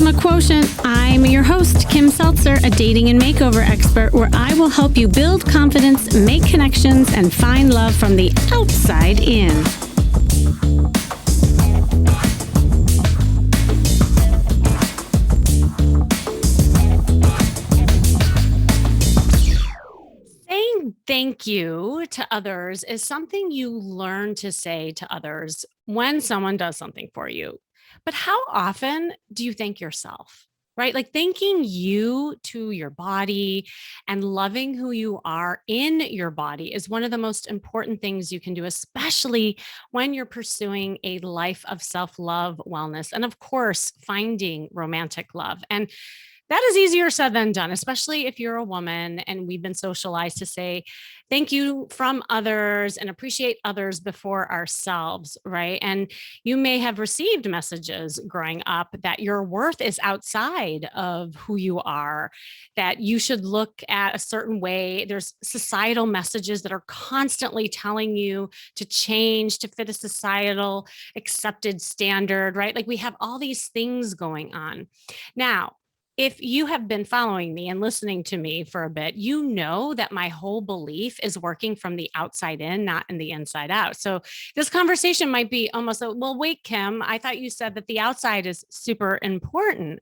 Charisma Quotient. I'm your host, Kim Seltzer, a dating and makeover expert, where I will help you build confidence, make connections, and find love from the outside in. Saying thank you to others is something you learn to say to others when someone does something for you. But how often do you thank yourself? Right? Like thanking you to your body and loving who you are in your body is one of the most important things you can do, especially when you're pursuing a life of self love, wellness, and of course, finding romantic love. And that is easier said than done, especially if you're a woman and we've been socialized to say thank you from others and appreciate others before ourselves, right? And you may have received messages growing up that your worth is outside of who you are, that you should look at a certain way. There's societal messages that are constantly telling you to change to fit a societal accepted standard, right? Like we have all these things going on. Now, if you have been following me and listening to me for a bit, you know that my whole belief is working from the outside in, not in the inside out. So this conversation might be almost, well, wait, Kim, I thought you said that the outside is super important.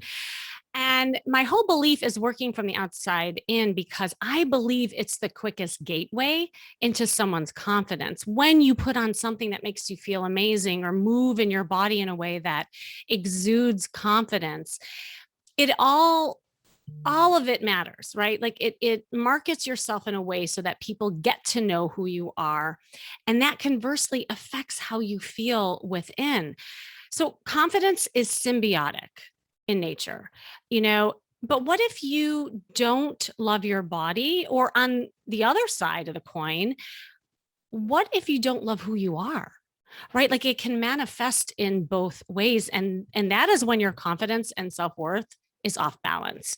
And my whole belief is working from the outside in because I believe it's the quickest gateway into someone's confidence. When you put on something that makes you feel amazing or move in your body in a way that exudes confidence, it all of it matters, right? Like it markets yourself in a way so that people get to know who you are, and that conversely affects how you feel within. So confidence is symbiotic in nature, you know. But what if you don't love your body? Or on the other side of the coin, what if you don't love who you are? Right? Like it can manifest in both ways. And that is when your confidence and self-worth is off balance.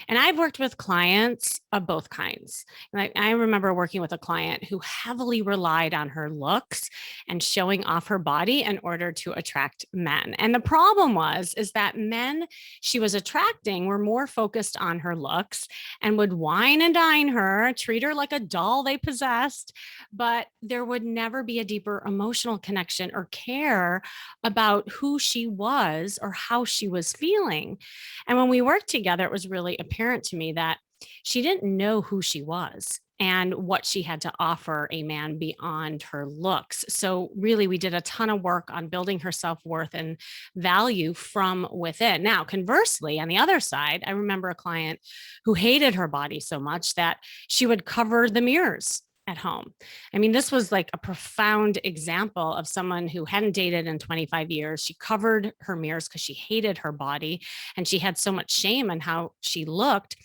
And I've worked with clients of both kinds. And I remember working with a client who heavily relied on her looks and showing off her body in order to attract men. And the problem is that men she was attracting were more focused on her looks and would wine and dine her, treat her like a doll they possessed, but there would never be a deeper emotional connection or care about who she was or how she was feeling. And when we worked together, it was really apparent to me that she didn't know who she was and what she had to offer a man beyond her looks. So, really, we did a ton of work on building her self worth and value from within. Now, conversely, on the other side, I remember a client who hated her body so much that she would cover the mirrors at home. I mean, this was like a profound example of someone who hadn't dated in 25 years. She covered her mirrors because she hated her body and she had so much shame on how she looked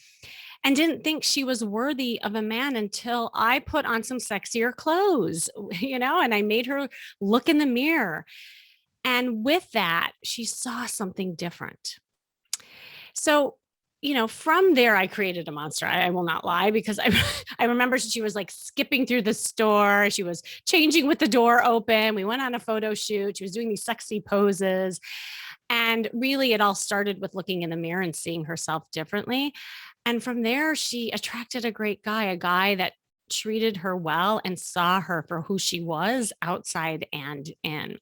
and didn't think she was worthy of a man until I put on some sexier clothes, you know, and I made her look in the mirror. And with that, she saw something different. So, you know, from there, I created a monster. I will not lie because I remember she was like skipping through the store. She was changing with the door open. We went on a photo shoot. She was doing these sexy poses. And really, it all started with looking in the mirror and seeing herself differently. And from there, she attracted a guy that treated her well and saw her for who she was outside and in.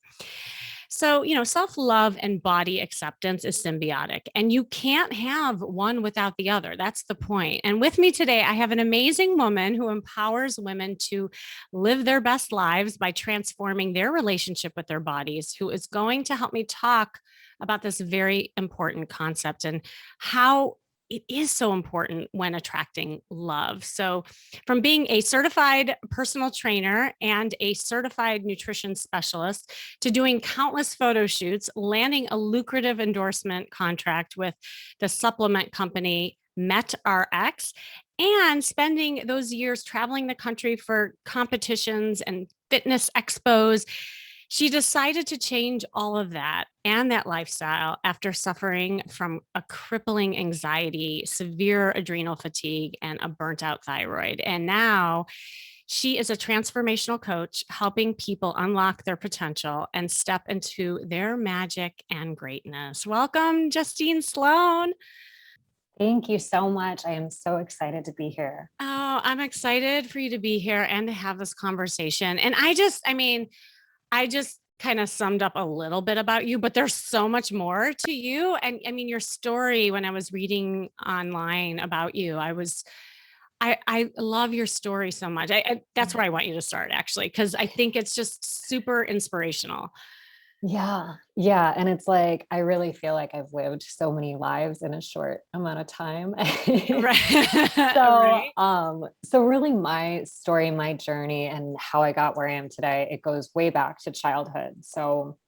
So, you know, self love and body acceptance is symbiotic, and you can't have one without the other. That's the point. And with me today, I have an amazing woman who empowers women to live their best lives by transforming their relationship with their bodies, who is going to help me talk about this very important concept and how it is so important when attracting love. So, from being a certified personal trainer and a certified nutrition specialist to doing countless photo shoots, landing a lucrative endorsement contract with the supplement company MetRx, and spending those years traveling the country for competitions and fitness expos, She decided to change all of that and that lifestyle after suffering from a crippling anxiety, severe adrenal fatigue, and a burnt out thyroid. And now she is a transformational coach, helping people unlock their potential and step into their magic and greatness. Welcome, Justine Sloan. Thank you so much. I am so excited to be here. Oh, I'm excited for you to be here and to have this conversation. And I just kind of summed up a little bit about you, but there's so much more to you. And I mean, your story, when I was reading online about you, I love your story so much. That's where I want you to start actually, because I think it's just super inspirational. Yeah, yeah. And it's like, I really feel like I've lived so many lives in a short amount of time. Right. So, Right. so really my story, my journey and how I got where I am today, it goes way back to childhood. So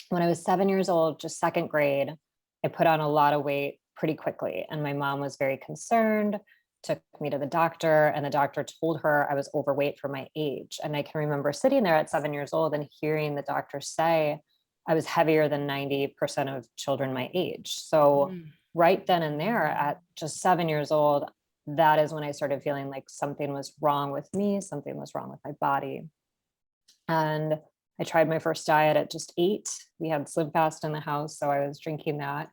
when I was 7 years old, just second grade, I put on a lot of weight pretty quickly. And my mom was very concerned, took me to the doctor, and the doctor told her I was overweight for my age. And I can remember sitting there at 7 years old and hearing the doctor say I was heavier than 90% of children my age. So, Mm. right then and there, at just 7 years old, that is when I started feeling like something was wrong with me, something was wrong with my body. And I tried my first diet at just 8. We had Slim Fast in the house, so I was drinking that.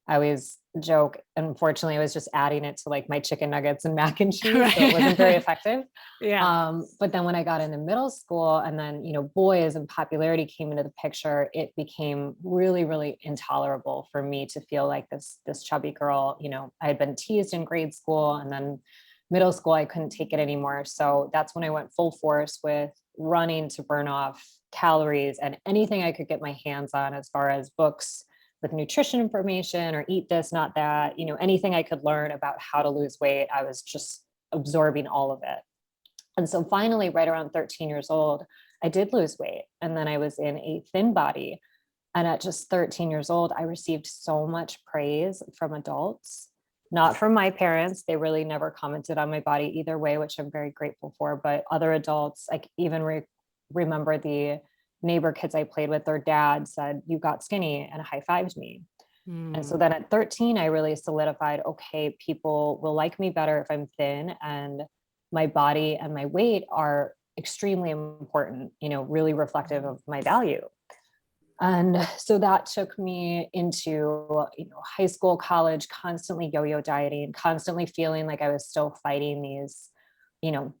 I always joke, unfortunately, I was just adding it to like my chicken nuggets and mac and cheese, so it wasn't very Right. effective. Yeah. But then when I got into middle school and then, boys and popularity came into the picture, it became really, really intolerable for me to feel like this chubby girl. I had been teased in grade school and then middle school, I couldn't take it anymore. So that's when I went full force with running to burn off calories and anything I could get my hands on as far as books with nutrition information or eat this, not that, anything I could learn about how to lose weight. I was just absorbing all of it. And so finally, right around 13 years old, I did lose weight. And then I was in a thin body. And at just 13 years old, I received so much praise from adults, not from my parents. They really never commented on my body either way, which I'm very grateful for. But other adults, like even remember the neighbor kids I played with, their dad said, "You got skinny," and high fived me. And so Mm. then at 13, I really solidified, okay, people will like me better if I'm thin, and my body and my weight are extremely important, really reflective of my value. And so that took me into, high school, college, constantly yo-yo dieting, constantly feeling like I was still fighting these, you know,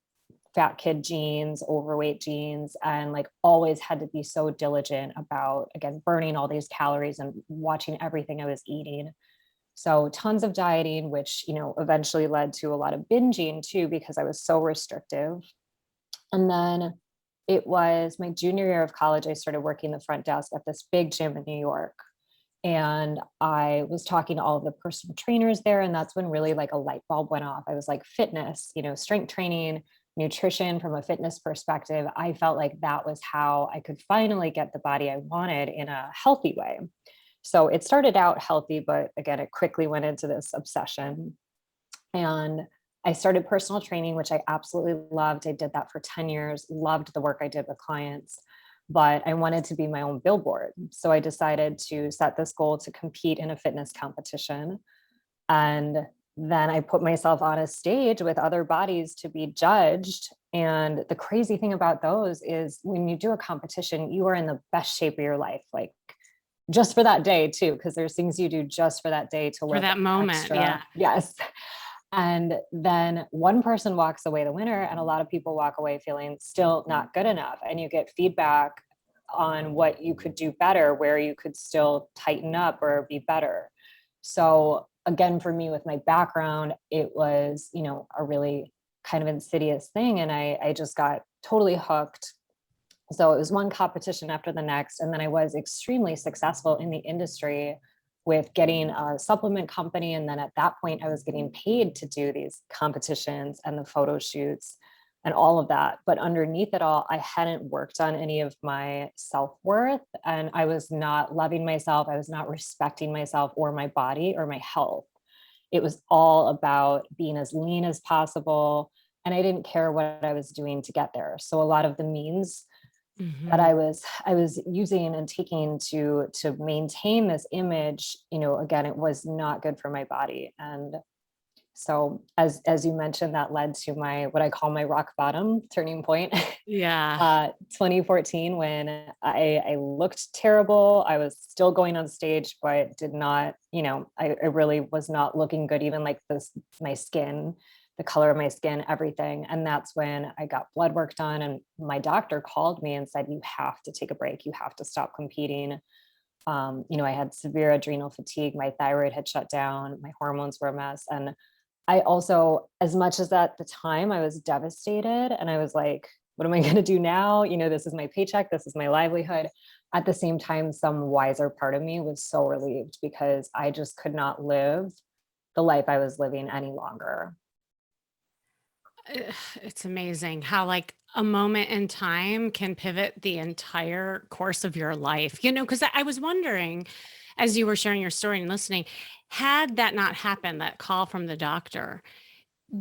fat kid genes, overweight genes, and like always had to be so diligent about, again, burning all these calories and watching everything I was eating. So tons of dieting, which, eventually led to a lot of binging too, because I was so restrictive. And then it was my junior year of college, I started working the front desk at this big gym in New York. And I was talking to all of the personal trainers there. And that's when really like a light bulb went off. I was like, fitness, strength training, nutrition from a fitness perspective. I felt like that was how I could finally get the body I wanted in a healthy way. So it started out healthy, but again, it quickly went into this obsession. And I started personal training, which I absolutely loved. I did that for 10 years, loved the work I did with clients, but I wanted to be my own billboard. So I decided to set this goal to compete in a fitness competition. And then I put myself on a stage with other bodies to be judged. And the crazy thing about those is when you do a competition, you are in the best shape of your life, like just for that day too, because there's things you do just for that day to For look that moment. extra. Yeah. Yes. And then one person walks away the winner, and a lot of people walk away feeling still not good enough. And you get feedback on what you could do better, where you could still tighten up or be better. So, again, for me, with my background, it was, a really kind of insidious thing. And I just got totally hooked. So it was one competition after the next. And then I was extremely successful in the industry with getting a supplement company. And then at that point, I was getting paid to do these competitions and the photo shoots and all of that. But underneath it all, I hadn't worked on any of my self-worth, and I was not loving myself. I was not respecting myself or my body or my health. It was all about being as lean as possible. And I didn't care what I was doing to get there. So a lot of the means that Mhm. I was using and taking to maintain this image, again, it was not good for my body. And so as you mentioned, that led to my what I call my rock bottom turning point. Yeah. 2014, when I looked terrible. I was still going on stage, but did not, I really was not looking good, even like this, my skin, the color of my skin, everything. And that's when I got blood work done. And my doctor called me and said, you have to take a break. You have to stop competing. I had severe adrenal fatigue. My thyroid had shut down. My hormones were a mess. And I also, as much as at the time I was devastated and I was like, what am I going to do now? This is my paycheck, this is my livelihood. At the same time, some wiser part of me was so relieved because I just could not live the life I was living any longer. It's amazing how like a moment in time can pivot the entire course of your life. Because I was wondering as you were sharing your story and listening, had that not happened, that call from the doctor,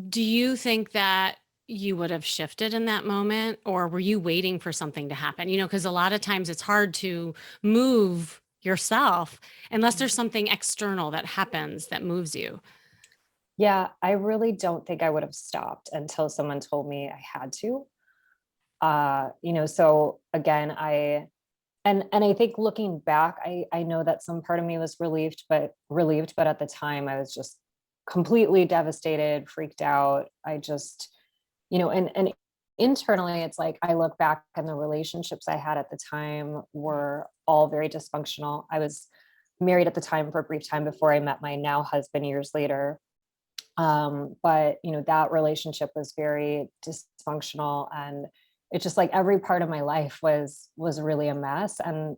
do you think that you would have shifted in that moment, or were you waiting for something to happen? Because a lot of times it's hard to move yourself unless there's something external that happens that moves you. Yeah, I really don't think I would have stopped until someone told me I had to. So again, and I think looking back, I know that some part of me was relieved, but at the time I was just completely devastated, freaked out. I just, and internally it's like I look back and the relationships I had at the time were all very dysfunctional. I was married at the time for a brief time before I met my now husband years later. But that relationship was very dysfunctional, and it's just like every part of my life was really a mess. And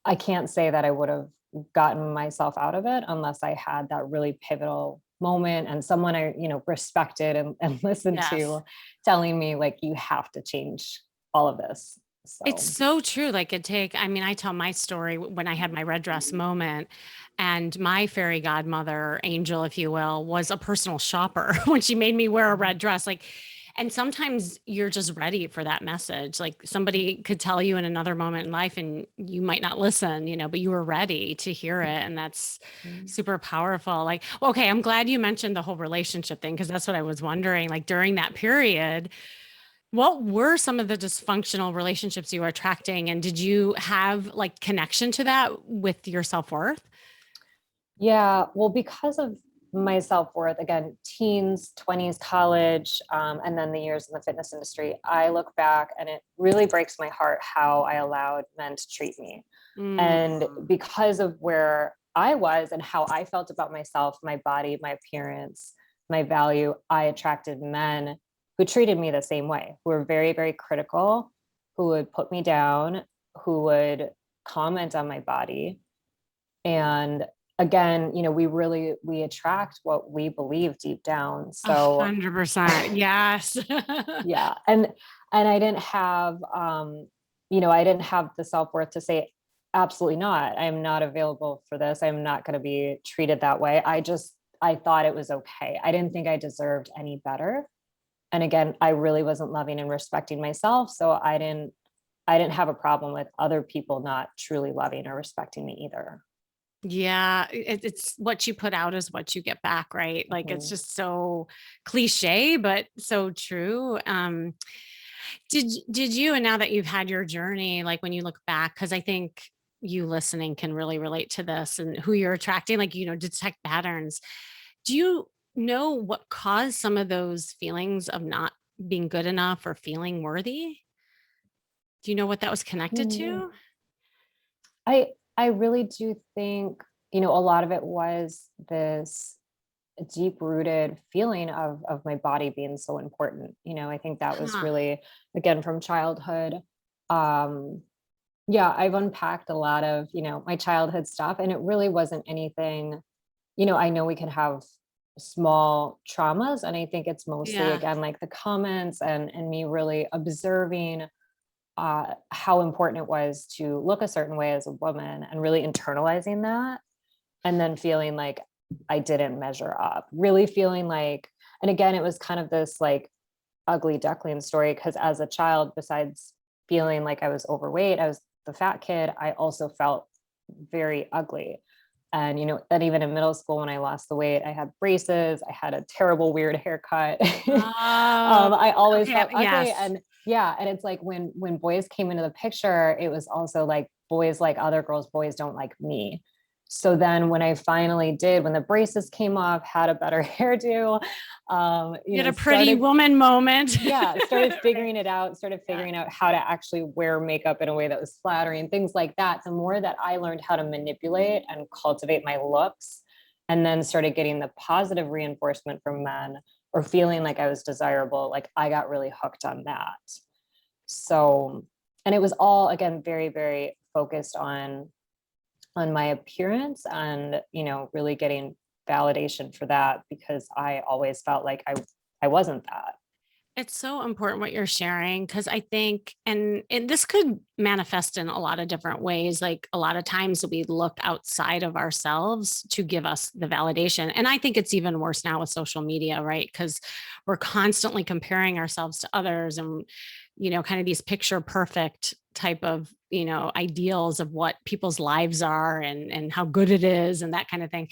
I can't say that I would have gotten myself out of it unless I had that really pivotal moment and someone I, respected and listened Yes. to telling me like you have to change all of this. It's So so true. Like I mean, I tell my story when I had my red dress moment, and my fairy godmother, angel, if you will, was a personal shopper when she made me wear a red dress. Like, and sometimes you're just ready for that message. Like somebody could tell you in another moment in life and you might not listen, but you were ready to hear it. And that's super powerful. Like, okay, I'm glad you mentioned the whole relationship thing because that's what I was wondering. Like during that period, what were some of the dysfunctional relationships you were attracting? And did you have like connection to that with your self-worth? yeah, well, because of my self-worth, again, teens, 20s, college, and then the years in the fitness industry, I look back and it really breaks my heart how I allowed men to treat me. And Mm. because of where I was and how I felt about myself, my body, my appearance, my value, I attracted men who treated me the same way, who were very, very critical, who would put me down, who would comment on my body. And again, we attract what we believe deep down. A So 100%. Yes. yeah, and I didn't have the self-worth to say absolutely not. I am not available for this. I'm not going to be treated that way. I thought it was okay. I didn't think I deserved any better. And again, I really wasn't loving and respecting myself, so I didn't have a problem with other people not truly loving or respecting me either. Yeah, it's what you put out is what you get back, right? Like it's Mhm. just so cliche, but so true. Did you, and now that you've had your journey, like when you look back, because I think you listening can really relate to this and who you're attracting, like, detect patterns. Do you know what caused some of those feelings of not being good enough or feeling worthy? Do you know what that was connected Mm. to? I really do think, a lot of it was this deep rooted feeling of my body being so important. I think that was Huh. really, again, from childhood. Um, yeah, I've unpacked a lot of, my childhood stuff, and it really wasn't anything, I know we can have small traumas, and I think it's mostly, Yeah. again, like the comments and me really observing how important it was to look a certain way as a woman and really internalizing that, and then feeling like I didn't measure up, really feeling like, and again, it was kind of this like ugly duckling story because as a child, besides feeling like I was overweight, I was the fat kid, I also felt very ugly. And, then even in middle school, when I lost the weight, I had braces, I had a terrible, weird haircut. Oh, I always okay. felt ugly. Yes. And yeah, and it's like when boys came into the picture, it was also like boys like other girls, boys don't like me. So then when I finally did, when the braces came off, had a better hairdo, You had a pretty started woman moment. yeah, started Right. figuring it out, started Yeah. figuring out how to actually wear makeup in a way that was flattering, things like that. The more that I learned how to manipulate and cultivate my looks, and then started getting the positive reinforcement from men or feeling like I was desirable, like I got really hooked on that. So, and it was all again very, very focused on my appearance and, really getting validation for that because I always felt like I wasn't that. It's so important what you're sharing because I think, and this could manifest in a lot of different ways. Like a lot of times we look outside of ourselves to give us the validation. And I think it's even worse now with social media, right? Because we're constantly comparing ourselves to others and, kind of these picture perfect type of, ideals of what people's lives are and how good it is and that kind of thing.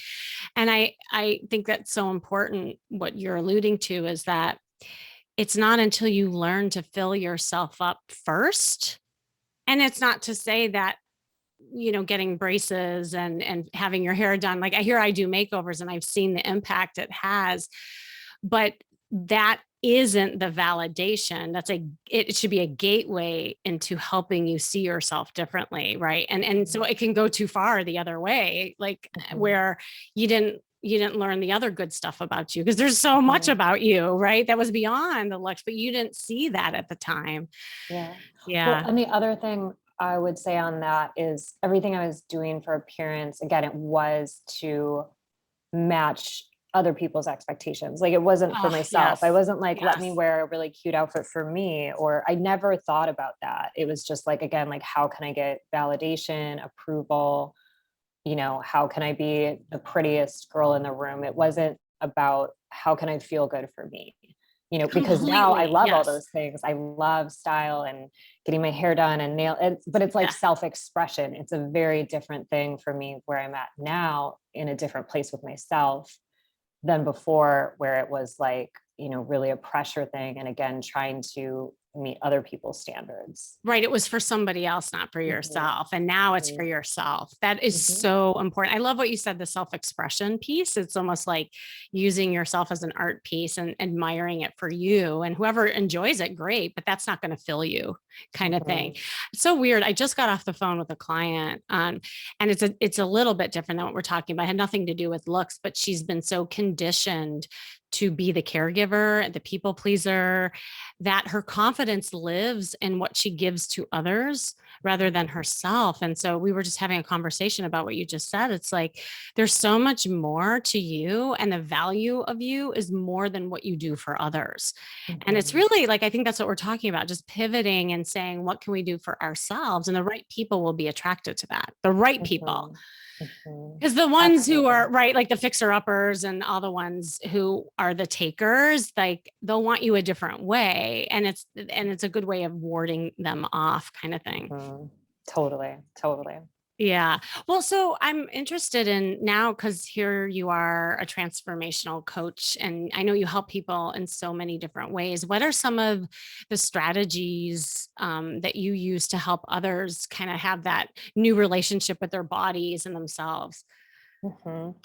And I think that's so important. What you're alluding to is that it's not until you learn to fill yourself up first. And it's not to say that, getting braces and having your hair done. Like I do makeovers and I've seen the impact it has, but that isn't the validation. It should be a gateway into helping you see yourself differently. Right. And so it can go too far the other way, like Mhm. where you didn't learn the other good stuff about you because there's so much Mhm. about you, right? That was beyond the looks, but you didn't see that at the time. Yeah. Well, Yeah. and the other thing I would say on that is everything I was doing for appearance, again, it was to match other people's expectations. Like it wasn't for Oh, myself. I yes. wasn't like, let me Yes. wear a really cute outfit for me, or I never thought about that. It was just like, again, like, how can I get validation, approval? How can I be the prettiest girl in the room? It wasn't about how can I feel good for me, because now I Completely. love all Yes. those things. I love style and getting my hair done and but it's like Yeah. self-expression. It's a very different thing for me where I'm at now in a different place with myself than before, where it was like, really a pressure thing. And again, trying to meet other people's standards. Right. It was for somebody else, not for Mhm, yourself. And now it's for mhm, yourself. That is mhm, so important. I love what you said, the self expression piece. It's almost like using yourself as an art piece and admiring it for you. And whoever enjoys it, great, but that's not going to fill you, kind of thing. mhm, It's so weird. I just got off the phone with a client, and it's a little bit different than what we're talking about. It had nothing to do with looks, but she's been so conditioned to be the caregiver, the people pleaser, that her confidence lives in what she gives to others rather than herself. And so we were just having a conversation about what you just said. It's like there's so much more to you, and the value of you is more than what you do for others. And it's mhm, really like, I think that's what we're talking about, just pivoting and saying, what can we do for ourselves? And the right people will be attracted to that. The right people. mhm, mhm. Because the ones who Absolutely. are right, like the fixer uppers and all the ones who are the takers, like they'll want you a different way. And it's a good way of warding them off, kind of thing. Mhm. Totally, totally. Yeah. Well, so I'm interested in now because here you are a transformational coach, and I know you help people in so many different ways. What are some of the strategies that you use to help others kind of have that new relationship with their bodies and themselves? Mhm.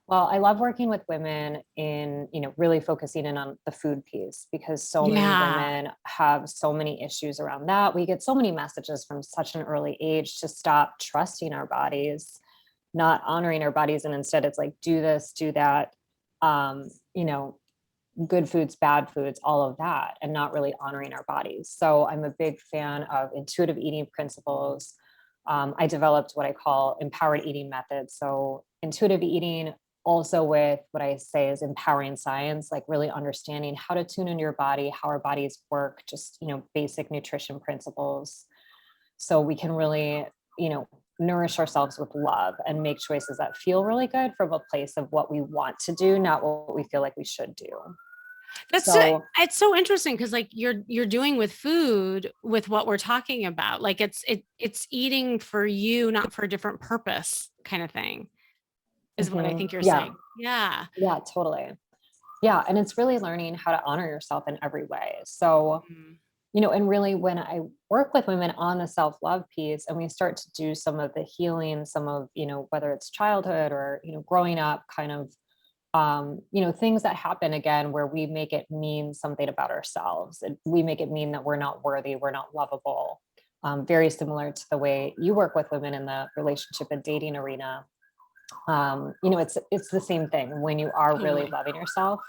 Well, I love working with women in, really focusing in on the food piece because so many Yeah. women have so many issues around that. We get so many messages from such an early age to stop trusting our bodies, not honoring our bodies. And instead it's like, do this, do that, um, you know, good foods, bad foods, all of that, and not really honoring our bodies. So I'm a big fan of intuitive eating principles. I developed what I call empowered eating methods. So intuitive eating also with what I say is empowering science, like really understanding how to tune into your body, how our bodies work, just, basic nutrition principles. So we can really, nourish ourselves with love and make choices that feel really good from a place of what we want to do, not what we feel like we should do. That's so, So it's so interesting because like you're doing with food with what we're talking about. Like it's eating for you, not for a different purpose kind of thing, is what I think you're yeah, saying. Yeah. yeah, totally. Yeah. And it's really learning how to honor yourself in every way. So, Mm. and really when I work with women on the self-love piece and we start to do some of the healing, some of, whether it's childhood or, growing up kind of, things that happen again, where we make it mean something about ourselves. And we make it mean that we're not worthy, we're not lovable. Very similar to the way you work with women in the relationship and dating arena. It's the same thing when you are really Totally. loving yourself.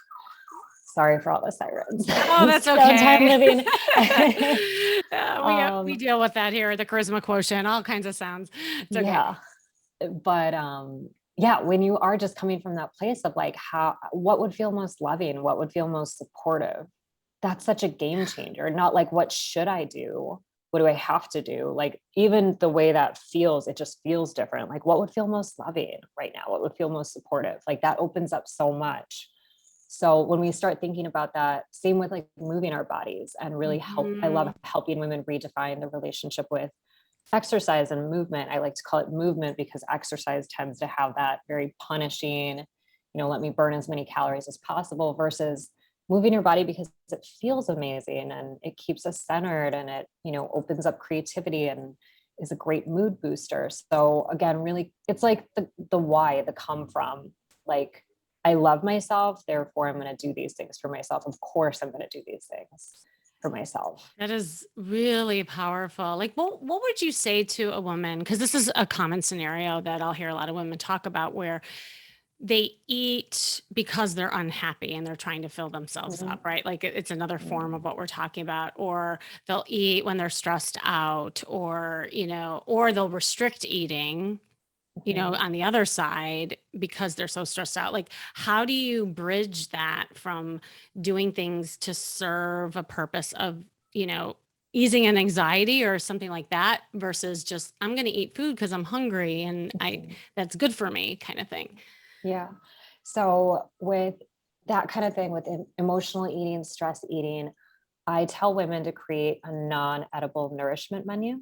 Sorry for all the sirens. Oh, that's Downtime okay. living. We deal with that here, the charisma quotient, all kinds of sounds. It's okay. Yeah. But yeah, when you are just coming from that place of like what would feel most loving, what would feel most supportive, that's such a game changer. Not like what should I do, what do I have to do, like even the way that feels, it just feels different. Like what would feel most loving right now, what would feel most supportive, like that opens up so much. So when we start thinking about that, same with like moving our bodies and really I love Mhm. helping women redefine the relationship with exercise and movement. I like to call it movement because exercise tends to have that very punishing, let me burn as many calories as possible, versus moving your body because it feels amazing and it keeps us centered and it, opens up creativity and is a great mood booster. So again, really, it's like the why, the come from, like, I love myself, therefore I'm going to do these things for myself. Of course, I'm going to do these things for myself. That is really powerful. Like, what would you say to a woman? Because this is a common scenario that I'll hear a lot of women talk about where they eat because they're unhappy and they're trying to fill themselves Mhm. up, right? Like it's another form of Mhm. what we're talking about. Or they'll eat when they're stressed out, or they'll restrict eating, Mhm. on the other side because they're so stressed out. Like, how do you bridge that from doing things to serve a purpose of, easing an anxiety or something like that versus just, I'm going to eat food because I'm hungry and Mhm. that's good for me kind of thing. Yeah. So with that kind of thing, with emotional eating, stress eating, I tell women to create a non-edible nourishment menu.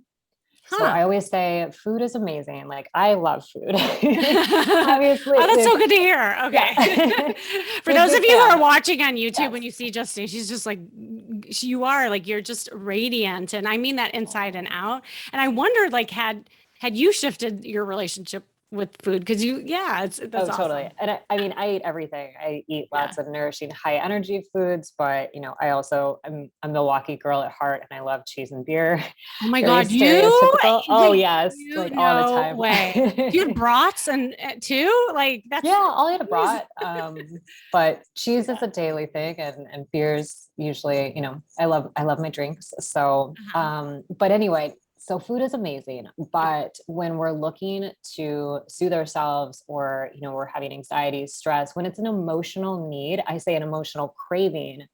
So Huh. I always say food is amazing. Like I love food. Oh, Obviously that's with, so good to hear. yeah, Okay. For with those of good you who are fat. watching on YouTube, when Yes. you see Justine, she's just like, you are like, you're just radiant. And I mean that inside and Oh. out. And I wondered, like, had you shifted your relationship with food? Because yeah, that's Oh, totally. awesome. And I mean, I eat everything. I eat Yeah. lots of nourishing, high energy foods, but I also I'm a Milwaukee girl at heart and I love cheese and beer. Oh my Very God, you stereotypical. Oh, wait, yes, you like all the no time. way. Do you had brats and too? Like that's Yeah, I'll eat a amazing. brat. But cheese is Yeah. a daily thing and beers usually, I love my drinks. So, Uh-huh. but anyway, so food is amazing. But when we're looking to soothe ourselves or, we're having anxiety, stress, when it's an emotional need, I say an emotional craving,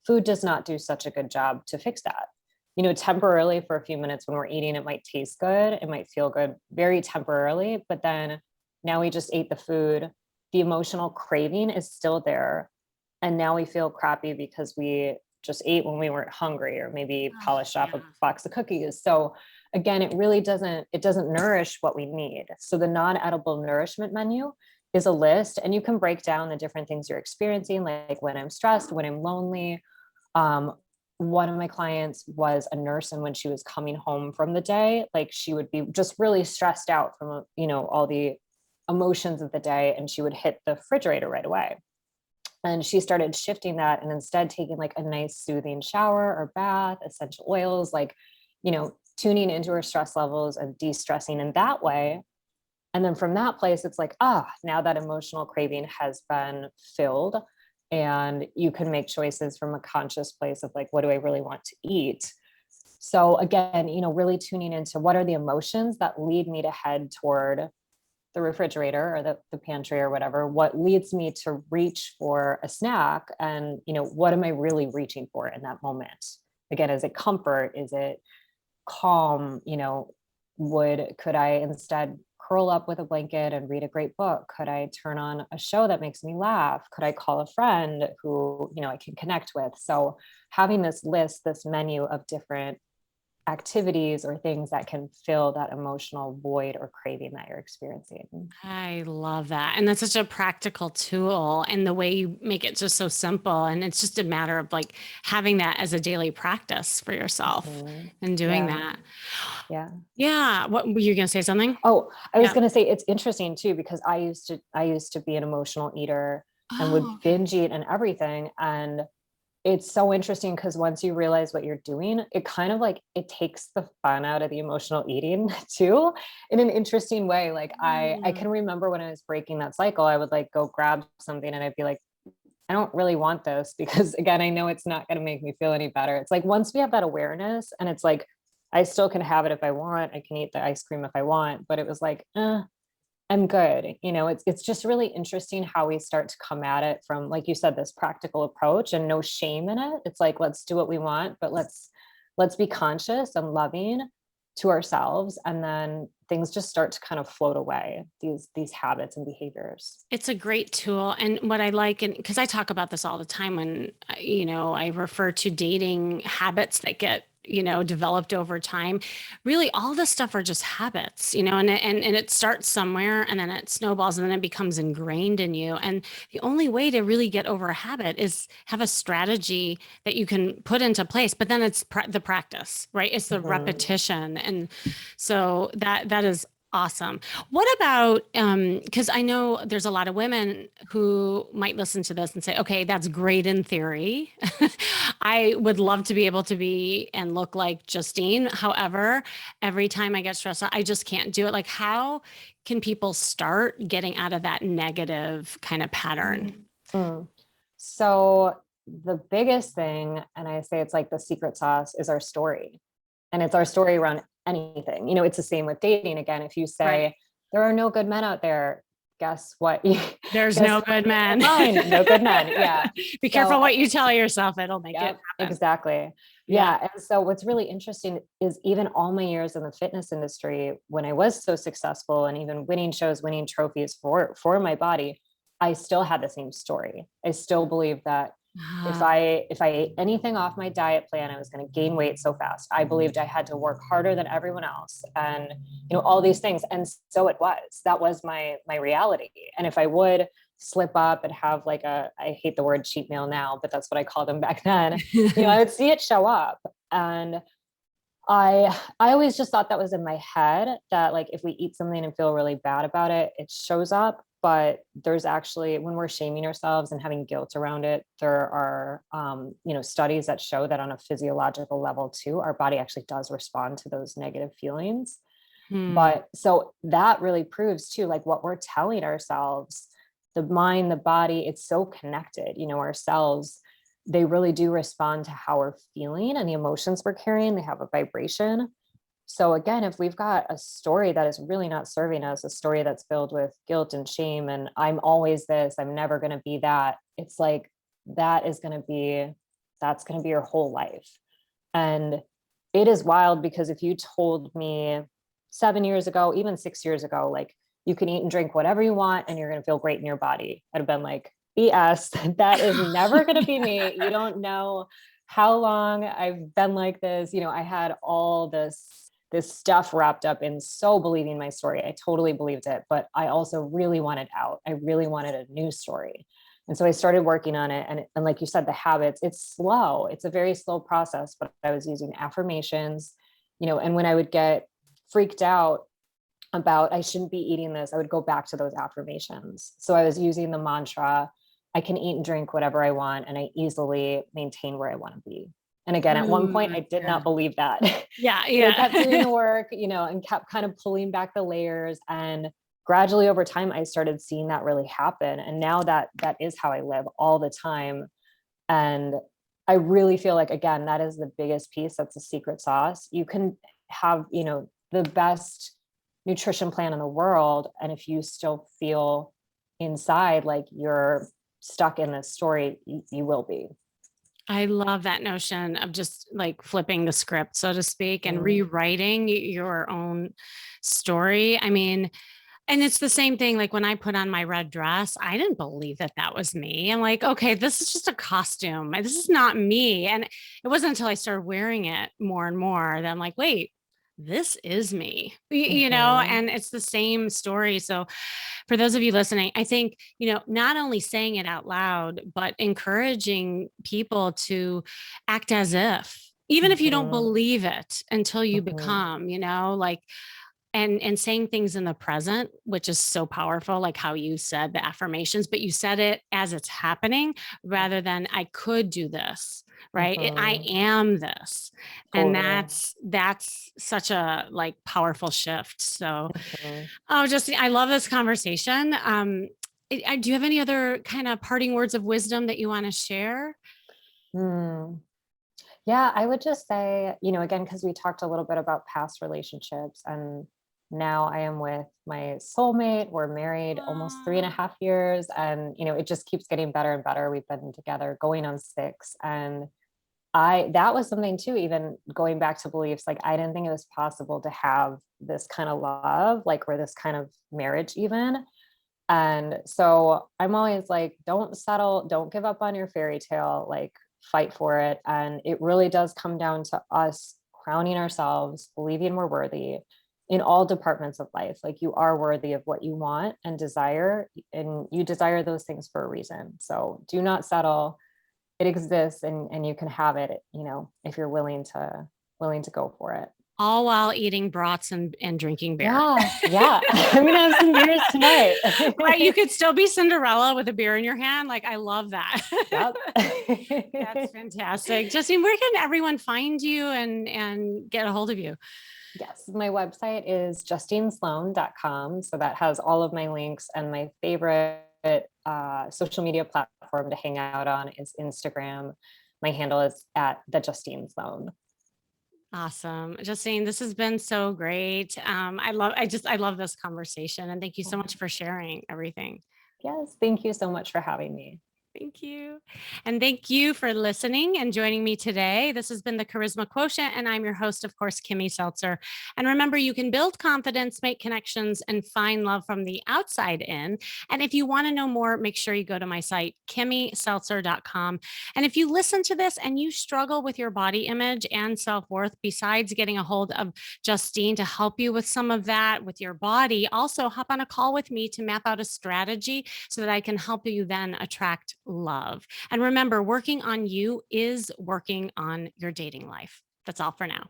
food does not do such a good job to fix that. Temporarily for a few minutes when we're eating, it might taste good, it might feel good very temporarily, but then now we just ate the food, the emotional craving is still there. And now we feel crappy because we just ate when we weren't hungry or maybe Oh, polished off a yeah. box of cookies. So again, it doesn't nourish what we need. So the non-edible nourishment menu is a list and you can break down the different things you're experiencing, like when I'm stressed, when I'm lonely. um, One of my clients was a nurse, and when she was coming home from the day, like she would be just really stressed out from all the emotions of the day, and she would hit the refrigerator right away. And she started shifting that and instead taking like a nice soothing shower or bath, essential oils, like, tuning into her stress levels and de-stressing in that way. And then from that place, it's like, now that emotional craving has been filled. And you can make choices from a conscious place of like, what do I really want to eat? So again, really tuning into what are the emotions that lead me to head toward the refrigerator or the pantry or whatever, what leads me to reach for a snack, and what am I really reaching for in that moment? Again, is it comfort, is it calm? Could I instead curl up with a blanket and read a great book? Could I turn on a show that makes me laugh? Could I call a friend who, I can connect with? So having this list, this menu of different activities or things that can fill that emotional void or craving that you're experiencing. I love that. And that's such a practical tool, and the way you make it just so simple. And it's just a matter of like having that as a daily practice for yourself Mhm. and doing Yeah. that. Yeah. Yeah. What were you going to say something? Oh, I was Yeah. going to say it's interesting too, because I used to be an emotional eater and would Oh, okay. binge eat and everything. And it's so interesting because once you realize what you're doing, it kind of like it takes the fun out of the emotional eating too, in an interesting way. Like I Mm. can remember when I was breaking that cycle, I would like go grab something and I'd be like, I don't really want this because again, I know it's not going to make me feel any better. It's like once we have that awareness and it's like I still can have it if I want, I can eat the ice cream if I want, but it was like, I'm good. It's just really interesting how we start to come at it from, like you said, this practical approach and no shame in it. It's like, let's do what we want, but let's be conscious and loving to ourselves. And then things just start to kind of float away, these habits and behaviors. It's a great tool. And what I like, and because I talk about this all the time when, I refer to dating habits that get, developed over time. Really, all this stuff are just habits, and it starts somewhere and then it snowballs and then it becomes ingrained in you. And the only way to really get over a habit is have a strategy that you can put into place, but then it's the practice, right? It's the Mhm. repetition. And so that is awesome. What about, because I know there's a lot of women who might listen to this and say, okay, that's great in theory. I would love to be able to be and look like Justine. However, every time I get stressed out, I just can't do it. Like, how can people start getting out of that negative kind of pattern? Mm. So the biggest thing, and I say it's like the secret sauce, is our story. And it's our story around anything. It's the same with dating. Again, if you Right. say there are no good men out there, guess what? There's Guess no what good you will men. find? No good men. Yeah. Be So careful what you tell yourself. It'll make it yep, happen. exactly. Yeah. Yeah. And so what's really interesting is even all my years in the fitness industry, when I was so successful and even winning shows, winning trophies for my body, I still had the same story. I still believe that if Ah, I ate anything off my diet plan, I was going to gain weight so fast. I believed I had to work harder than everyone else and all these things. And so it was. That was my reality. And if I would slip up and have like I hate the word cheat meal now, but that's what I called them back then, I would see it show up. And I always just thought that was in my head, that like if we eat something and feel really bad about it, it shows up. But there's actually, when we're shaming ourselves and having guilt around it, there are studies that show that on a physiological level too, our body actually does respond to those negative feelings. hmm. But so that really proves too, like what we're telling ourselves, the mind, the body, it's so connected. Our cells, they really do respond to how we're feeling and the emotions we're carrying. They have a vibration. So again, if we've got a story that is really not serving us, a story that's filled with guilt and shame, and I'm always this, I'm never going to be that, it's like that is going to be, that's going to be your whole life. And it is wild because if you told me 7 years ago, even 6 years ago, like you can eat and drink whatever you want and you're going to feel great in your body, I'd have been like, BS, that is never going to be me. You don't know how long I've been like this. I had all this stuff wrapped up in so believing my story. I totally believed it, but I also really wanted out. I really wanted a new story. And so I started working on it. And like you said, the habits, it's slow. It's a very slow process, but I was using affirmations, and when I would get freaked out about I shouldn't be eating this, I would go back to those affirmations. So I was using the mantra, I can eat and drink whatever I want, and I easily maintain where I want to be. And again, at one Ooh, point, I that's did not good. believe that. Yeah, But I kept doing yeah. the work, and kept kind of pulling back the layers. And gradually over time, I started seeing that really happen. And now that is how I live all the time. And I really feel like, again, that is the biggest piece. That's the secret sauce. You can have, the best nutrition plan in the world. And if you still feel inside like you're stuck in this story, you will be. I love that notion of just like flipping the script, so to speak, and Mm, rewriting your own story. I mean, And it's the same thing. Like when I put on my red dress, I didn't believe that that was me. I'm like, okay, this is just a costume. This is not me. And it wasn't until I started wearing it more and more that I'm like, wait, this is me, Mhm. and it's the same story. So for those of you listening, I think, not only saying it out loud, but encouraging people to act as if, even if you don't Mhm. believe it until you Mhm. become, like, and saying things in the present, which is so powerful, like how you said the affirmations, but you said it as it's happening Yeah. rather than I could do this, right? I Mhm. am this. And Totally. that's such a like powerful shift. So, Mhm. oh, Justine, I love this conversation. Do you have any other kind of parting words of wisdom that you want to share? Mm. Yeah, I would just say, again, because we talked a little bit about past relationships, and now I am with my soulmate. We're married almost three and a Oh, half years, and it just keeps getting better and better. We've been together going on 6, and that was something too, even going back to beliefs, like I didn't think it was possible to have this kind of love, like, or this kind of marriage even. And so I'm always like, don't settle, don't give up on your fairy tale, like fight for it. And it really does come down to us crowning ourselves, believing we're worthy in all departments of life. Like you are worthy of what you want and desire, and you desire those things for a reason. So do not settle. It exists, and you can have it, if you're willing to go for it. all while eating brats and drinking beer. Yeah, yeah. I'm gonna have some beers tonight. Right, you could still be Cinderella with a beer in your hand. Like, I love that. Yep. That's fantastic. Justine, where can everyone find you and get a hold of you? Yes, my website is justinesloan.com. So that has all of my links, and my favorite social media platform to hang out on is Instagram. My handle is at the Justine Sloan. Awesome. Justine, this has been so great. I love this conversation and thank you so much for sharing everything. Yes, thank you so much for having me. Thank you. And thank you for listening and joining me today. This has been the Charisma Quotient, and I'm your host, of course, Kimmy Seltzer. And remember, you can build confidence, make connections, and find love from the outside in. And if you want to know more, make sure you go to my site, kimmyseltzer.com. And if you listen to this and you struggle with your body image and self worth, besides getting a hold of Justine to help you with some of that with your body, also hop on a call with me to map out a strategy so that I can help you then attract love. And remember, working on you is working on your dating life. That's all for now.